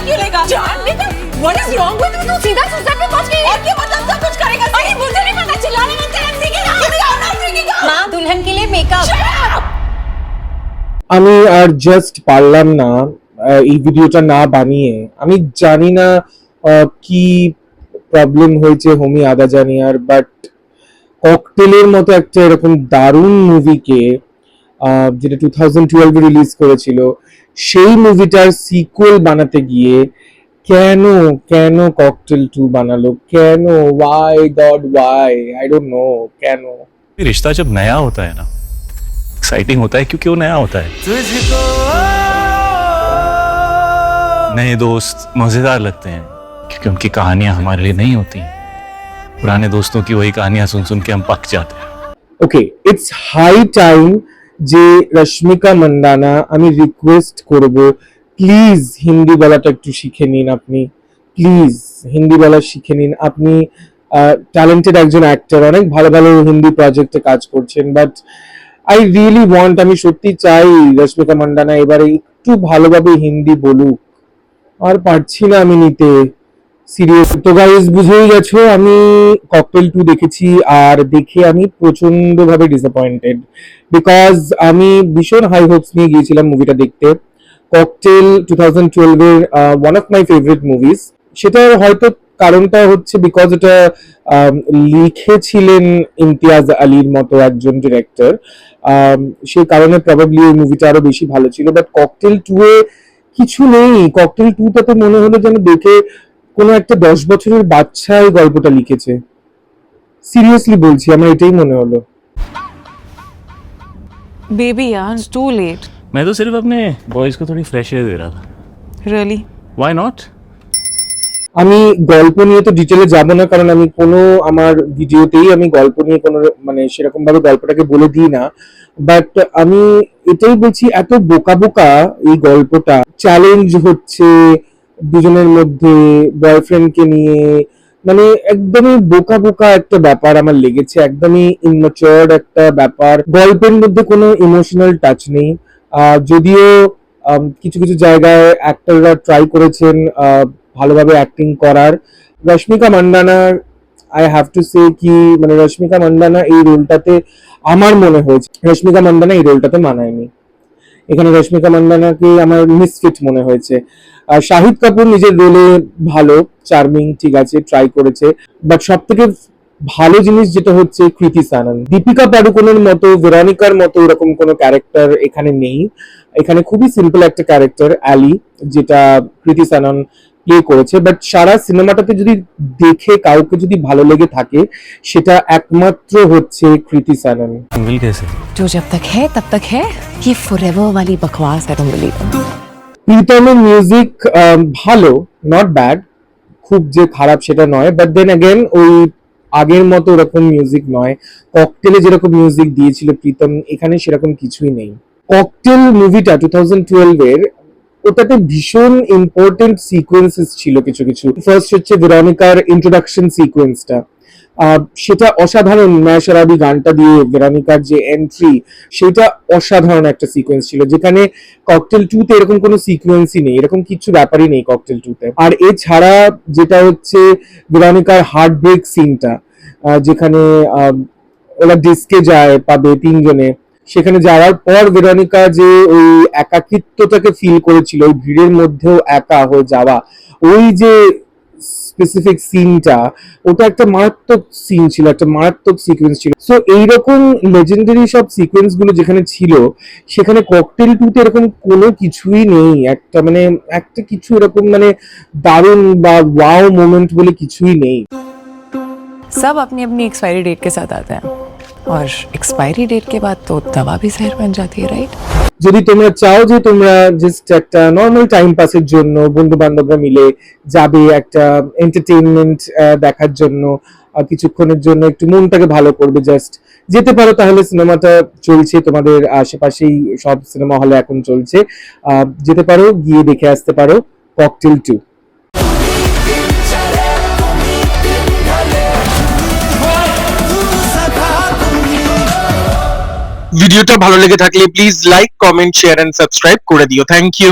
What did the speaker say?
क्यों लेगा? जान लेगा? What is wrong with you? तू सीधा सुसाइड पे पहुंच गई है। और क्या मतलब सब कुछ करेगा? अरे मुझे नहीं पता, चिल्लाने में टाइम दिखेगा। I'm not freaking out. माँ दुल्हन के लिए मेकअप। আমি আর জাস্ট পারলাম না এই ভিডিওটা না বানিয়ে। আমি জানি না কি প্রবলেম হয়েছে হোমি আদাজানিয়ার, বাট ককটেলের মতো একটা এরকম দারুণ মুভিকে যেটা 2012 রিলিজ করেছিল, সেই মুভিটার সিকুয়েল বানাতে গিয়ে কেন কেন ককটেল 2 বানালো? কেন? Why God why? I don't know কেন। रिश्ता जब नया होता है ना, एक्साइटिंग होता है क्योंकि वो नया होता है। नए दोस्त मजेदार लगते हैं क्योंकि उनकी कहानियां हमारे लिए नहीं होती। पुराने दोस्तों की वही कहानियां सुन सुन के हम पक जाते हैं। ওকে, ইটস হাই টাইম যে রশ্মিকা মান্দানা, আমি রিকোয়েস্ট করব প্লিজ হিন্দি বলাটা একটু শিখে নিন। আপনি প্লিজ হিন্দি বলা শিখে নিন। আপনি ট্যালেন্টেড একজন অ্যাক্টর, অনেক ভালো ভালো হিন্দি প্রজেক্টে কাজ করছেন, বাট আই রিয়েলি ওয়ান্ট, আমি সত্যি চাই রশ্মিকা মান্দানা এবারে একটু ভালোভাবে হিন্দি বলুক। আর পারছি না আমি নিতে, সিরিয়াস। তো গাইস, বুঝেই গেছো আমি ককটেল 2 দেখেছি, আর দেখে আমি প্রচন্ড ভাবে ডিসঅ্যাপয়েন্টেড, বিকজ আমি ভীষণ হাই হোপস নিয়ে গিয়েছিলাম মুভিটা দেখতে। ককটেল 2012 এর one of my favourite movies. সেটার হয়তো কারণটা হচ্ছে বিকজ এটা লিখেছিলেন ইমতিয়াজ আলীর মতো একজন ডিরেক্টর, সেই কারণে প্রবাবলি এই মুভিটা আরো বেশি ভালো ছিল। বাট ককটেল 2 এ কিছু নেই। ককটেল 2 টাতে মনে হলো যেন দেখে কোনো একটা 10 বছরের বাচ্চা এই গল্পটা লিখেছে। সিরিয়াসলি বলছি, আমার এটাই মনে হলো। बेबी यार, it's too late. मैं तो सिर्फ अपने बॉयज को थोड़ी फ्रेश एयर दे रहा था। Really? Why not? আমি গল্প নিয়ে তো ডিটেলে যাব না, কারণ আমি কোনো আমার ভিডিওতেই আমি গল্প নিয়ে কোনো মানে সেরকম ভাবে গল্পটাকে বলে দিই না। বাট আমি এটাই বলছি, এত বোকা বোকা এই গল্পটা। চ্যালেঞ্জ হচ্ছে দুজনের মধ্যে, বয়ফ্রেন্ডকে নিয়ে, মানে একদমই বোকা বোকা একটা ব্যাপার আমার লেগেছে। একদমই ইনম্যাচিওর একটা ব্যাপার। গল্পের মধ্যে কোনো ইমোশনাল টাচ নেই। যদিও কিছু কিছু জায়গায় অ্যাক্টররা ট্রাই করেছেন ভালোভাবে অ্যাক্টিং করার। Rashmika Mandanna, I have to say কি, মানে রশ্মিকা মান্দানা এই রোলটাতে আমার মনে হয়েছে রশ্মিকা মান্দানা এই রোলটাতে মানায়নি। এখানে রশ্মিকা মান্দানাকে আমার মিসফিট মনে হয়েছে। শাহিদ কাপুর নিজের রোলে ভালো, চার্মিং, ঠিক আছে, ট্রাই করেছে। বাট সব থেকে ভালো জিনিস যেটা হচ্ছে কৃতি সানন। দীপিকা পাডুকোনের মতো, ভেরোনিকার মতো এরকম কোনো ক্যারেক্টার এখানে নেই। এখানে খুবই সিম্পল একটা ক্যারেক্টার অ্যালি, যেটা কৃতি সানন প্লে করেছে। বাট সারা সিনেমাটাতে যদি দেখে কাউকে যদি ভালো লেগে থাকে, সেটা একমাত্র হচ্ছে কৃতি সানন। मिल कैसे? जो जब तक है तब तक है, ये forever वाली बकवास है तुम बिलीव। প্রীতমের মিউজিক ভালো, নট ব্যাড, খুব যে খারাপ সেটা নয়। বাট দেন অ্যাগেন ওই আগের মতো ওরকম মিউজিক নয়। ককটেলে যেরকম মিউজিক দিয়েছিল প্রীতম, এখানে সেরকম কিছুই নেই। ককটেল মুভিটা 2012 এর, ওটাতে ভীষণ ইম্পর্টেন্ট সিকোয়েন্সেস ছিল কিছু কিছু। ফার্স্ট হচ্ছে ভেরোনিকার ইন্ট্রোডাকশন সিকোয়েন্সটা, সেটা অসাধারণ। মেশরাবি গানটা দিয়ে ভেরোনিকার যে এন্ট্রি, সেটা অসাধারণ একটা সিকোয়েন্স ছিল, যেখানে ককটেল 2 তে এরকম কোনো সিকোয়েন্সই নেই, এরকম কিছু ব্যাপারই নেই ককটেল 2 তে। আর এছাড়া যেটা হচ্ছে ভেরোনিকার হার্ট ব্রেক সিনটা, যেখানে ওরা ডিস্কে যায় পাবে তিনজনে, সেখানে যাওয়ার পর ভেরোনিকা যে ওই একাকিত্বটাকে ফিল করেছিল, ওই ভিড়ের মধ্যেও একা হয়ে যাওয়া, ওই যে স্পেসিফিক সিনটা, ওটা একটা মারাত্মক সিন ছিল, একটা মারাত্মক সিকোয়েন্স ছিল। সো এইরকম লেজেন্ডারি সব সিকোয়েন্স গুলো যেখানে ছিল, সেখানে ককটেল 2 তে এরকম কোনো কিছুই নেই। একটা মানে একটা কিছু এরকম মানে দারুণ বা ওয়াও মোমেন্ট বলে কিছুই নেই। सब अपनी अपनी एक्सपायरी डेट के साथ आते हैं, और एक्सपायरी डेट के बाद तो दवा भी जहर बन जाती है, राइट? যদি তোমরা চাও যে তোমরা জাস্ট একটা নর্মাল টাইম পাসের জন্য বন্ধু বান্ধবরা মিলে যাবে একটা এন্টারটেইনমেন্ট দেখার জন্য, কিছুক্ষণের জন্য একটু মনটাকে ভালো করবে, জাস্ট যেতে পারো। তাহলে সিনেমাটা চলছে তোমাদের আশেপাশেই, সব সিনেমা হলে এখন চলছে, যেতে পারো, গিয়ে দেখে আসতে পারো ককটেল 2। ভিডিওটা ভালো লেগে থাকলে please like, comment, share and subscribe করে দিও। Thank you.